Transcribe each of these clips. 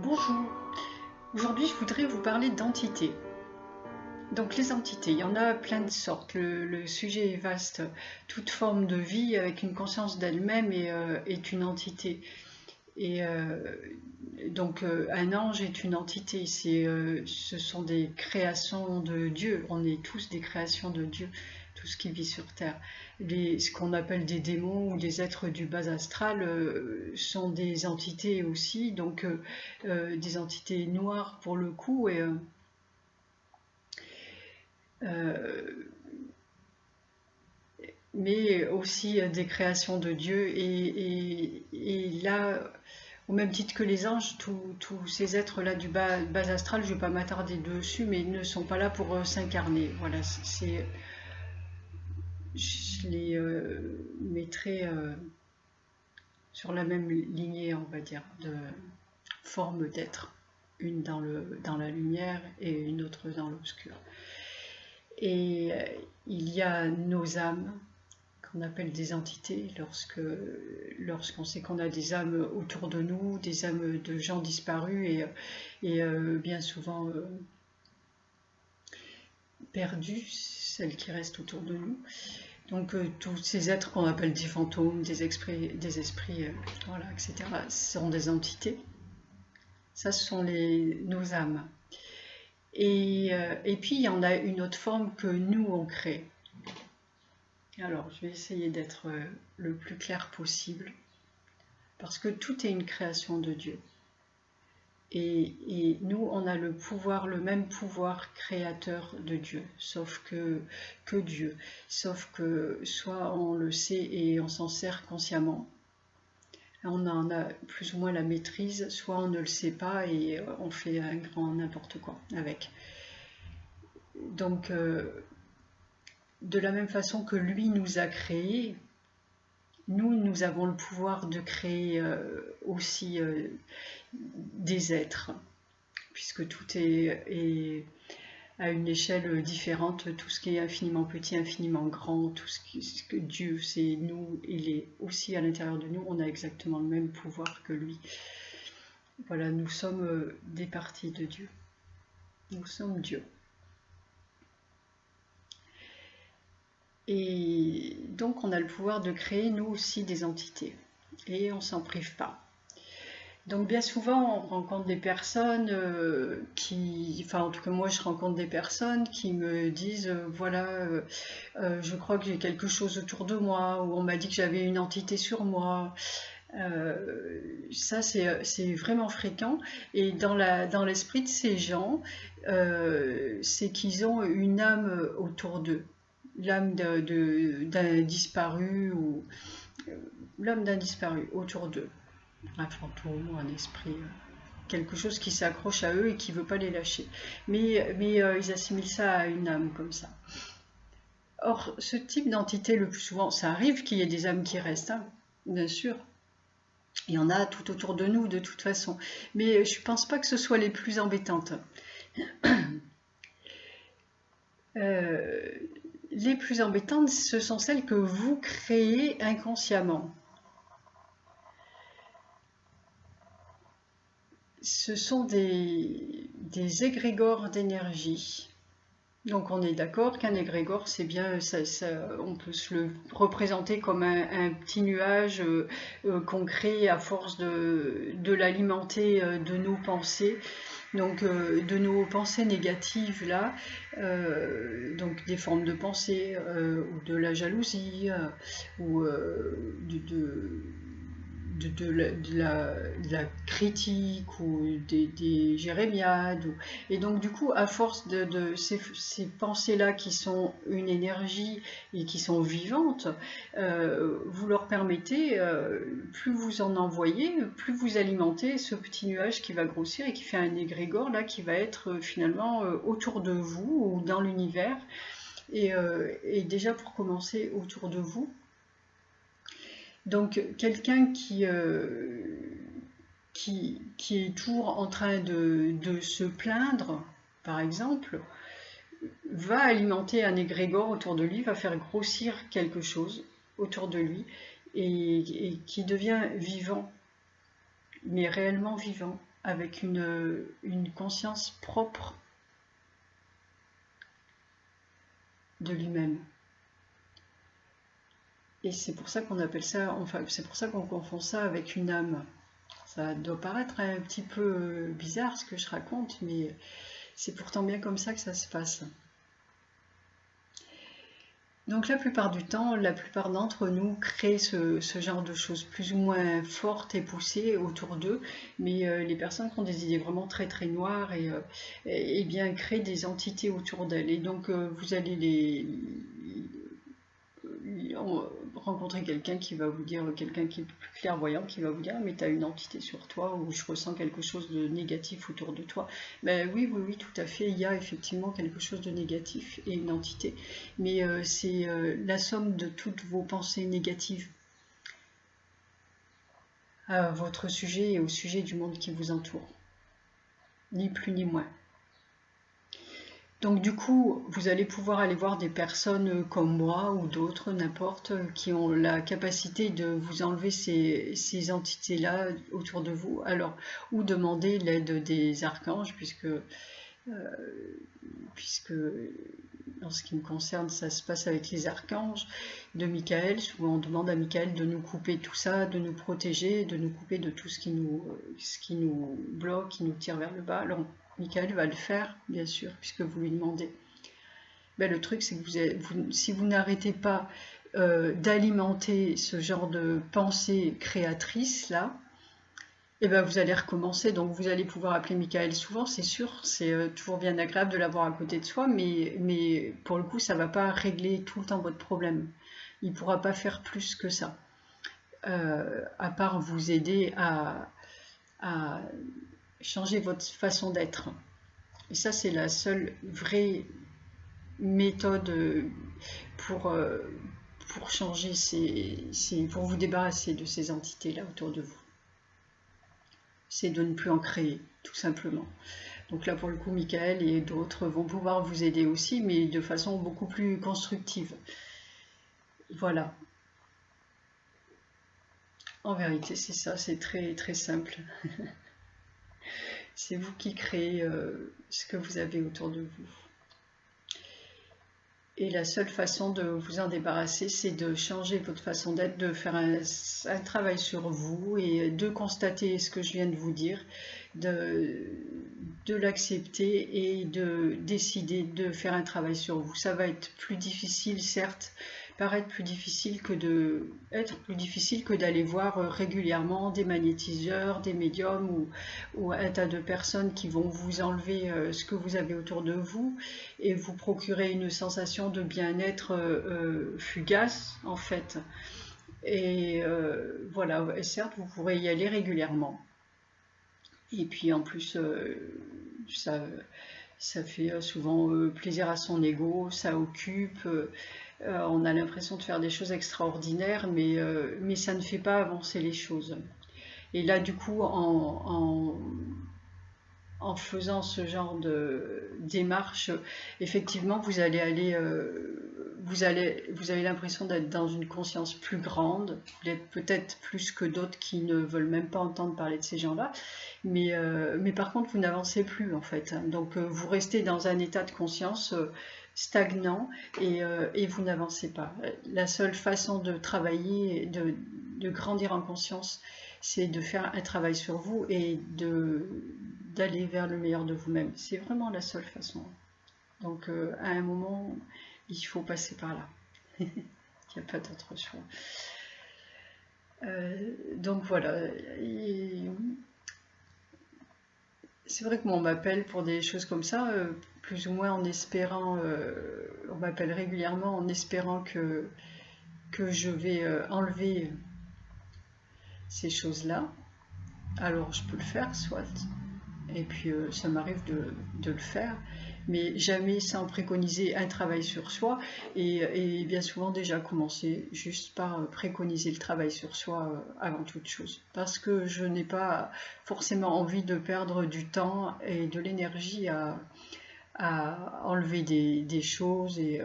Bonjour, aujourd'hui je voudrais vous parler d'entités. Donc les entités, il y en a plein de sortes, le sujet est vaste. Toute forme de vie avec une conscience d'elle-même est une entité. Et donc un ange est une entité, ce sont des créations de Dieu, on est tous des créations de Dieu, tout ce qui vit sur Terre. Ce qu'on appelle des démons ou des êtres du bas astral sont des entités aussi, donc des entités noires pour le coup, mais aussi des créations de Dieu. Et là, au même titre que les anges, tous ces êtres-là du bas astral, je ne vais pas m'attarder dessus, mais ils ne sont pas là pour s'incarner. Voilà, je les mettrai sur la même lignée, on va dire, de forme d'être. Une dans la lumière et une autre dans l'obscur. Et il y a nos âmes, qu'on appelle des entités, lorsqu'on sait qu'on a des âmes autour de nous, des âmes de gens disparus et bien souvent perdues, celles qui restent autour de nous. Donc tous ces êtres qu'on appelle des fantômes, des esprits, voilà, etc., sont des entités. Ça, ce sont nos âmes. Et puis, il y en a une autre forme que nous, on crée. Alors, je vais essayer d'être le plus clair possible, parce que tout est une création de Dieu. Et nous, on a le même pouvoir créateur de Dieu, sauf que Dieu. Sauf que soit on le sait et on s'en sert consciemment, on en a plus ou moins la maîtrise, soit on ne le sait pas et on fait un grand n'importe quoi avec. Donc, de la même façon que lui nous a créés, nous avons le pouvoir de créer aussi des êtres, puisque tout est à une échelle différente, tout ce qui est infiniment petit, infiniment grand, tout ce que Dieu, c'est nous, il est aussi à l'intérieur de nous, on a exactement le même pouvoir que lui. Voilà, nous sommes des parties de Dieu. Nous sommes Dieu. Et donc on a le pouvoir de créer nous aussi des entités. Et on ne s'en prive pas. Donc bien souvent, on rencontre des personnes en tout cas moi je rencontre des personnes qui me disent voilà, je crois que j'ai quelque chose autour de moi, ou on m'a dit que j'avais une entité sur moi. Ça c'est vraiment fréquent, et dans l'esprit de ces gens, c'est qu'ils ont une âme autour d'eux, l'âme d'un disparu, ou l'âme d'un disparu autour d'eux. Un fantôme ou un esprit, quelque chose qui s'accroche à eux et qui ne veut pas les lâcher. Mais ils assimilent ça à une âme comme ça. Or, ce type d'entité, le plus souvent, ça arrive qu'il y ait des âmes qui restent, hein, bien sûr. Il y en a tout autour de nous de toute façon. Mais je ne pense pas que ce soit les plus embêtantes. Les plus embêtantes, ce sont celles que vous créez inconsciemment. Ce sont des égrégores d'énergie. Donc on est d'accord qu'un égrégore, c'est bien, on peut se le représenter comme un petit nuage qu'on crée à force de l'alimenter de nos pensées. Donc de nos pensées négatives là, donc des formes de pensée, ou de la jalousie, ou de la critique, ou des jérémiades, et donc du coup à force de ces pensées-là qui sont une énergie et qui sont vivantes, vous leur permettez, plus vous en envoyez, plus vous alimentez ce petit nuage qui va grossir et qui fait un égrégore là qui va être finalement autour de vous ou dans l'univers, et déjà pour commencer autour de vous. Donc quelqu'un qui est toujours en train de se plaindre, par exemple, va alimenter un égrégore autour de lui, va faire grossir quelque chose autour de lui, et qui devient vivant, mais réellement vivant. avec une conscience propre de lui-même. Et c'est pour ça qu'on appelle ça, enfin c'est pour ça qu'on confond ça avec une âme. Ça doit paraître un petit peu bizarre ce que je raconte, mais c'est pourtant bien comme ça que ça se passe. Donc la plupart du temps, la plupart d'entre nous créent ce genre de choses plus ou moins fortes et poussées autour d'eux, mais les personnes qui ont des idées vraiment très très noires et bien créent des entités autour d'elles. Et donc vous allez rencontrer quelqu'un qui va vous dire, quelqu'un qui est plus clairvoyant, qui va vous dire mais tu as une entité sur toi ou je ressens quelque chose de négatif autour de toi. Ben oui, oui, oui, tout à fait, il y a effectivement quelque chose de négatif et une entité, mais c'est la somme de toutes vos pensées négatives à votre sujet et au sujet du monde qui vous entoure, ni plus ni moins. Donc du coup, vous allez pouvoir aller voir des personnes comme moi ou d'autres, n'importe, qui ont la capacité de vous enlever ces entités-là autour de vous. Alors, ou demander l'aide des archanges, puisque en ce qui me concerne, ça se passe avec les archanges, de Michael. Souvent, on demande à Michael de nous couper tout ça, de nous protéger, de nous couper de tout ce qui nous bloque, qui nous tire vers le bas. Alors, Michael va le faire, bien sûr, puisque vous lui demandez. Ben, le truc, c'est que si vous n'arrêtez pas d'alimenter ce genre de pensée créatrice, là, et ben vous allez recommencer. Donc vous allez pouvoir appeler Michael souvent, c'est sûr. C'est toujours bien agréable de l'avoir à côté de soi, mais pour le coup, ça ne va pas régler tout le temps votre problème. Il ne pourra pas faire plus que ça, à part vous aider à changer votre façon d'être. Et ça, c'est la seule vraie méthode pour, pour changer pour vous débarrasser de ces entités-là autour de vous. C'est de ne plus en créer, tout simplement. Donc là, pour le coup, Michael et d'autres vont pouvoir vous aider aussi, mais de façon beaucoup plus constructive. Voilà. En vérité, c'est ça, c'est très très simple. C'est vous qui créez ce que vous avez autour de vous. Et la seule façon de vous en débarrasser, c'est de changer votre façon d'être, de faire un travail sur vous et de constater ce que je viens de vous dire, de l'accepter et de décider de faire un travail sur vous. Ça va être plus difficile, certes, paraître plus difficile que d'aller voir régulièrement des magnétiseurs, des médiums ou un tas de personnes qui vont vous enlever ce que vous avez autour de vous et vous procurer une sensation de bien-être fugace en fait. Et voilà, et certes, vous pourrez y aller régulièrement. Et puis en plus, ça fait souvent plaisir à son ego, ça occupe, on a l'impression de faire des choses extraordinaires, mais ça ne fait pas avancer les choses. Et là, du coup, en faisant ce genre de démarche, effectivement, vous allez vous avez l'impression d'être dans une conscience plus grande, peut-être plus que d'autres qui ne veulent même pas entendre parler de ces gens-là, mais par contre, vous n'avancez plus en fait. Donc, vous restez dans un état de conscience stagnant et vous n'avancez pas. La seule façon de travailler, de grandir en conscience, c'est de faire un travail sur vous et d'aller vers le meilleur de vous-même. C'est vraiment la seule façon. Donc à un moment, il faut passer par là. Il n'y a pas d'autre choix. Donc voilà. C'est vrai que moi, on m'appelle pour des choses comme ça, plus ou moins en espérant, on m'appelle régulièrement en espérant que je vais enlever ces choses-là. Alors je peux le faire, soit. Et puis ça m'arrive de le faire, mais jamais sans préconiser un travail sur soi et bien souvent déjà commencer juste par préconiser le travail sur soi avant toute chose. Parce que je n'ai pas forcément envie de perdre du temps et de l'énergie à enlever des choses et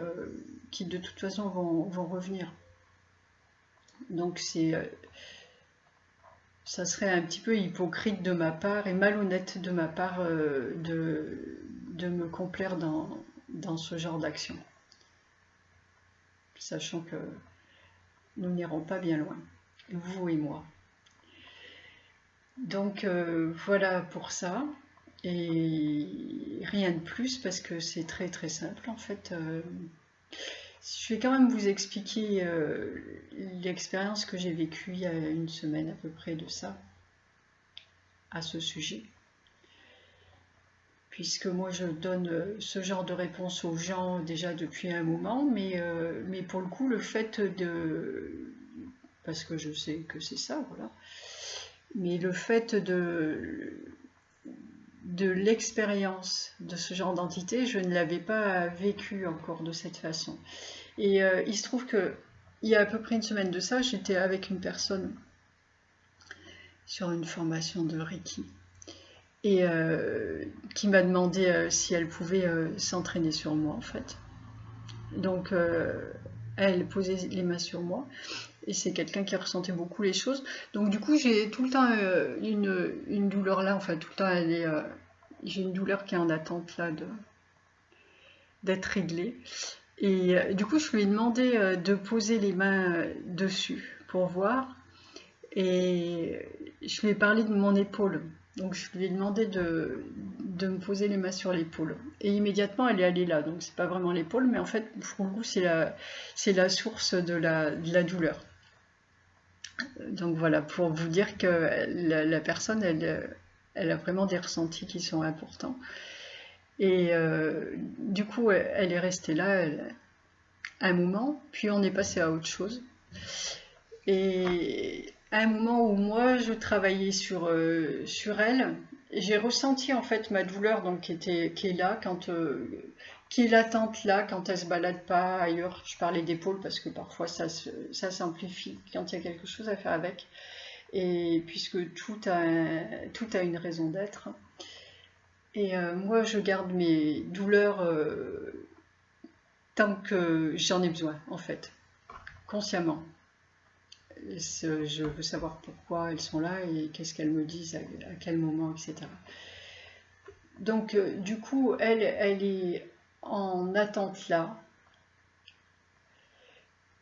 qui de toute façon vont revenir. Donc ça serait un petit peu hypocrite de ma part et malhonnête de ma part de me complaire dans ce genre d'action, sachant que nous n'irons pas bien loin, vous et moi. Donc voilà pour ça, et rien de plus parce que c'est très très simple en fait. Je vais quand même vous expliquer l'expérience que j'ai vécue il y a une semaine à peu près de ça, à ce sujet. Puisque moi je donne ce genre de réponse aux gens déjà depuis un moment, mais pour le coup le fait de... parce que je sais que c'est ça, voilà. Mais le fait de l'expérience de ce genre d'entité, je ne l'avais pas vécu encore de cette façon. Et il se trouve que il y a à peu près une semaine de ça, j'étais avec une personne sur une formation de Reiki et qui m'a demandé si elle pouvait s'entraîner sur moi en fait. Donc elle posait les mains sur moi et c'est quelqu'un qui ressentait beaucoup les choses. Donc du coup j'ai tout le temps une douleur là, enfin tout le temps j'ai une douleur qui est en attente là d'être réglée. Et du coup je lui ai demandé de poser les mains dessus pour voir. Et je lui ai parlé de mon épaule. Donc je lui ai demandé de me poser les mains sur l'épaule. Et immédiatement elle est allée là. Donc c'est pas vraiment l'épaule, mais en fait pour le coup c'est la source de la douleur. Donc voilà, pour vous dire que la personne elle a vraiment des ressentis qui sont importants. Et du coup elle est restée là un moment, puis on est passé à autre chose. Et à un moment où moi je travaillais sur elle, j'ai ressenti en fait ma douleur donc qui est là qui est latente là quand elle se balade pas ailleurs. Je parlais d'épaule parce que parfois ça s'amplifie quand il y a quelque chose à faire avec, et puisque tout a une raison d'être. Et moi je garde mes douleurs tant que j'en ai besoin en fait, consciemment. Je veux savoir pourquoi elles sont là et qu'est-ce qu'elles me disent, à quel moment, etc. Donc, du coup, elle est en attente là.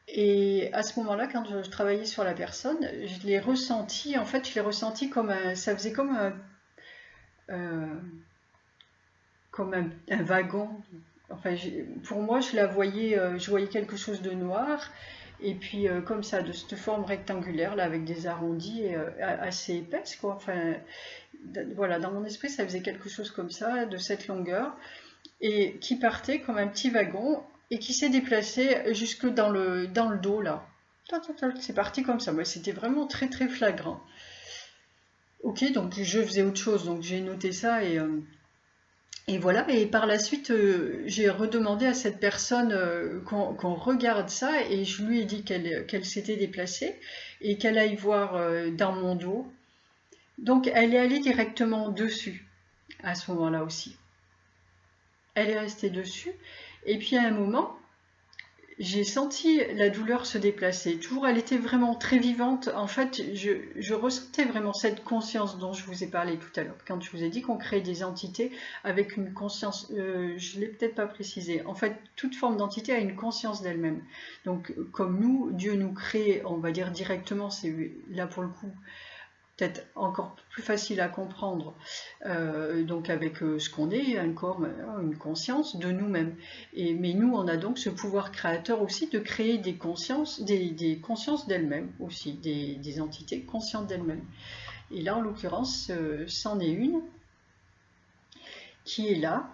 Et à ce moment-là, quand je travaillais sur la personne, je l'ai ressenti, en fait, je l'ai ressenti ça faisait comme un wagon. Enfin, pour moi, je voyais quelque chose de noir. Et puis comme ça, de cette forme rectangulaire, là, avec des arrondis assez épaisses, quoi. Enfin, voilà, dans mon esprit, ça faisait quelque chose comme ça, de cette longueur, et qui partait comme un petit wagon, et qui s'est déplacé jusque dans le dos, là. C'est parti comme ça. C'était vraiment très, très flagrant. Ok, donc je faisais autre chose, donc j'ai noté ça, et voilà, et par la suite, j'ai redemandé à cette personne qu'on regarde ça, et je lui ai dit qu'elle s'était déplacée et qu'elle aille voir dans mon dos. Donc elle est allée directement dessus à ce moment-là aussi. Elle est restée dessus, et puis à un moment, j'ai senti la douleur se déplacer. Toujours, elle était vraiment très vivante. En fait, je ressentais vraiment cette conscience dont je vous ai parlé tout à l'heure. Quand je vous ai dit qu'on crée des entités avec une conscience, je ne l'ai peut-être pas précisé. En fait, toute forme d'entité a une conscience d'elle-même. Donc, comme nous, Dieu nous crée, on va dire directement, c'est là pour le coup, peut-être encore plus facile à comprendre, donc avec ce qu'on est, un corps, une conscience de nous-mêmes. Mais nous, on a donc ce pouvoir créateur aussi de créer des consciences, des consciences d'elles-mêmes aussi, des entités conscientes d'elles-mêmes. Et là, en l'occurrence, c'en est une qui est là,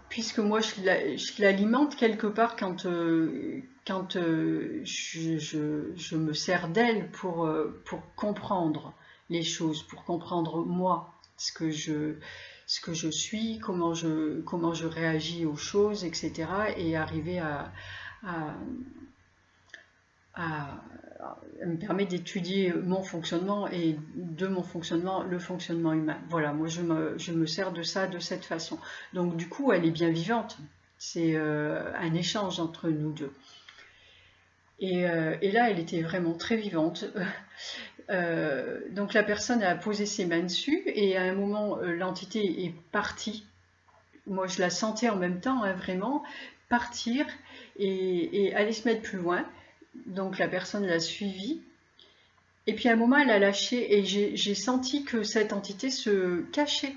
puisque moi, je l'alimente quelque part quand je me sers d'elle pour comprendre les choses, pour comprendre moi, ce que je suis, comment je réagis aux choses, etc. Et arriver elle me permet d'étudier mon fonctionnement et de mon fonctionnement, le fonctionnement humain. Voilà, moi je me sers de ça de cette façon. Donc du coup, elle est bien vivante. C'est un échange entre nous deux. Et là, elle était vraiment très vivante. Donc la personne a posé ses mains dessus et à un moment, l'entité est partie. Moi, je la sentais en même temps, hein, vraiment, partir et aller se mettre plus loin. Donc la personne l'a suivi. Et puis à un moment, elle a lâché et j'ai senti que cette entité se cachait.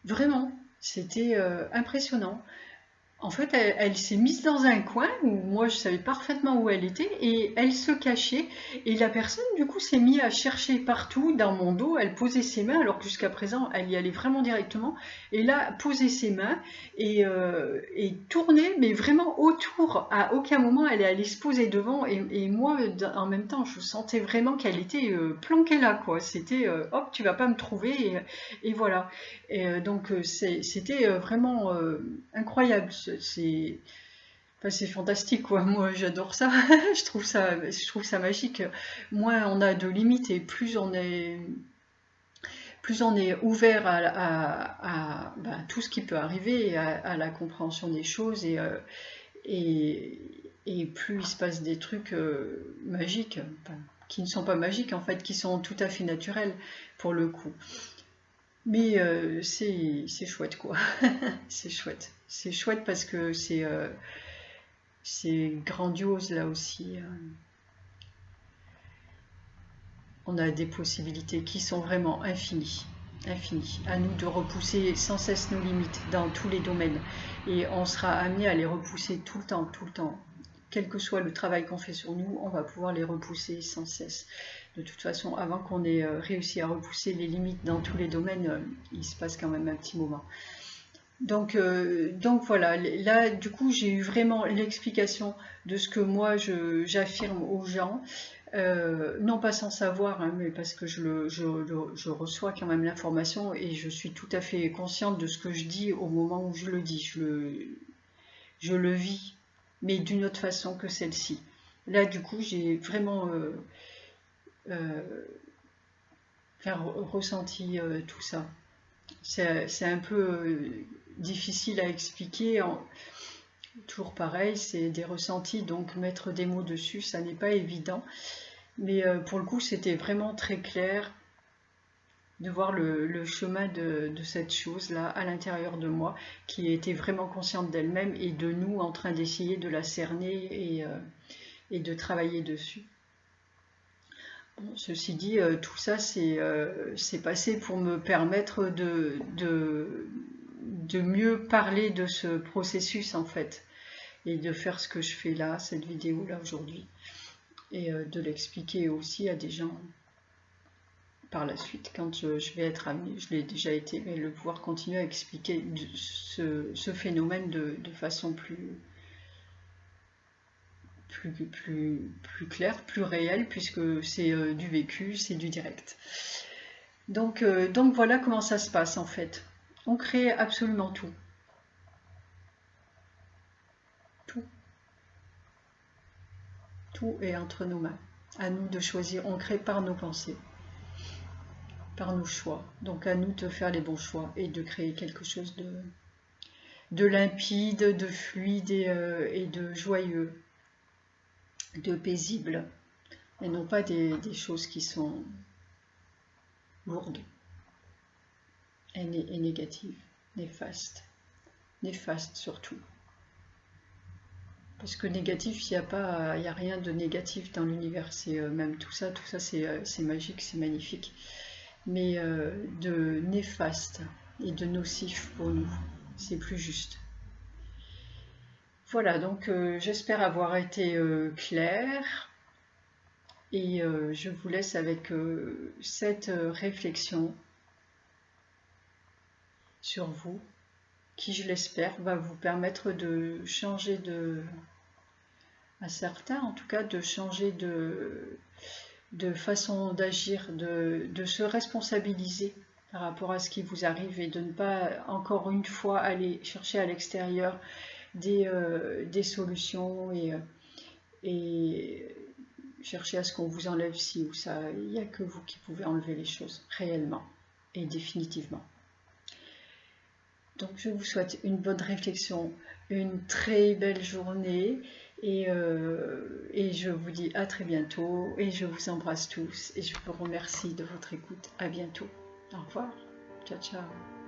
Vraiment, c'était impressionnant. En fait, elle s'est mise dans un coin où moi je savais parfaitement où elle était et elle se cachait. Et la personne, du coup, s'est mise à chercher partout dans mon dos. Elle posait ses mains, alors que jusqu'à présent, elle y allait vraiment directement. Et là, posait ses mains et tournait, mais vraiment autour. À aucun moment, elle est allée se poser devant. Et moi, en même temps, je sentais vraiment qu'elle était planquée là, quoi. C'était hop, tu vas pas me trouver. Et voilà. Et donc, c'était vraiment incroyable. Enfin, c'est fantastique, quoi. Moi, j'adore ça. Je trouve ça magique. Moins on a de limites et plus on est ouvert à tout ce qui peut arriver, et à la compréhension des choses, et, et plus il se passe des trucs magiques, enfin, qui ne sont pas magiques en fait, qui sont tout à fait naturels pour le coup. Mais c'est chouette, quoi. C'est chouette. C'est chouette parce que c'est grandiose là aussi. On a des possibilités qui sont vraiment infinies. Infinies. À nous de repousser sans cesse nos limites dans tous les domaines. Et on sera amené à les repousser tout le temps, tout le temps. Quel que soit le travail qu'on fait sur nous, on va pouvoir les repousser sans cesse. De toute façon, avant qu'on ait réussi à repousser les limites dans tous les domaines, il se passe quand même un petit moment. Donc voilà, là du coup j'ai eu vraiment l'explication de ce que moi j'affirme aux gens, non pas sans savoir, hein, mais parce que je reçois quand même l'information et je suis tout à fait consciente de ce que je dis au moment où je le dis, je le vis, mais d'une autre façon que celle-ci. Là du coup j'ai vraiment ressenti tout ça. C'est un peu difficile à expliquer. Toujours pareil, c'est des ressentis, donc mettre des mots dessus, ça n'est pas évident. Mais pour le coup, c'était vraiment très clair de voir le chemin de cette chose-là à l'intérieur de moi, qui était vraiment consciente d'elle-même et de nous en train d'essayer de la cerner et de travailler dessus. Bon, ceci dit, tout ça, c'est passé pour me permettre de mieux parler de ce processus, en fait, et de faire ce que je fais là, cette vidéo-là aujourd'hui, et de l'expliquer aussi à des gens par la suite, quand je vais être amenée, je l'ai déjà été, mais de pouvoir continuer à expliquer ce phénomène de façon plus clair, plus réel, puisque c'est du vécu, c'est du direct. Donc voilà comment ça se passe en fait. On crée absolument tout. Tout. Tout est entre nos mains. À nous de choisir. On crée par nos pensées, par nos choix. Donc à nous de faire les bons choix et de créer quelque chose de limpide, de fluide et de joyeux, de paisible. Et non pas des choses qui sont lourdes et négatives, néfastes. Néfastes surtout. Parce que négatif, il n'y a rien de négatif dans l'univers. C'est même tout ça c'est magique, c'est magnifique. Mais de néfaste et de nocif pour nous, c'est plus juste. Voilà, donc j'espère avoir été claire. Et je vous laisse avec cette réflexion sur vous, qui, je l'espère, va vous permettre de changer à certains en tout cas, de changer de façon d'agir, de se responsabiliser par rapport à ce qui vous arrive et de ne pas encore une fois aller chercher à l'extérieur des solutions et chercher à ce qu'on vous enlève ci ou ça. Il n'y a que vous qui pouvez enlever les choses réellement et définitivement. Donc je vous souhaite une bonne réflexion, une très belle journée Et je vous dis à très bientôt et je vous embrasse tous et je vous remercie de votre écoute. À bientôt. Au revoir. Ciao, ciao.